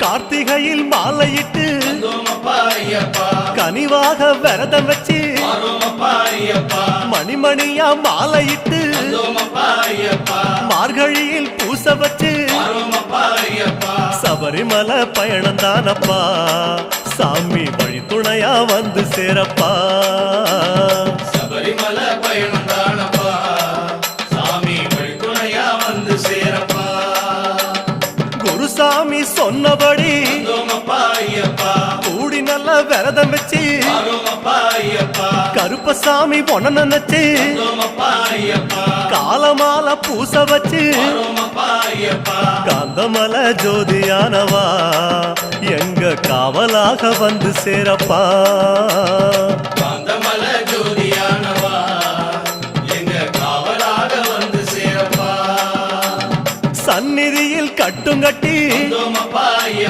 கார்த்திகையில் மாலையிட்டு கனிவாக விரதம் வச்சு மணிமணியா மாலையிட்டு மார்கழியில் பூச வச்சு சபரிமலை பயணம் தானப்பா சாமி வழி துணையா வந்து சேரப்பா சபரிமலை பயணம் தானப்பா சாமி வழி துணையா வந்து சேரப்பா குருசாமி சொன்னபடி கூடி நல்ல விரதம் வச்சு கருப்பசாமி பொண்ண நினைச்சு காலமால பூச வச்சு காந்தமல ஜோதியானவா எங்க காவலாக வந்து சேரப்பா காந்தமல ஜோதியானவா எங்க காவலாக வந்து சேரப்பா சந்நிதியில் கட்டுங்கட்டி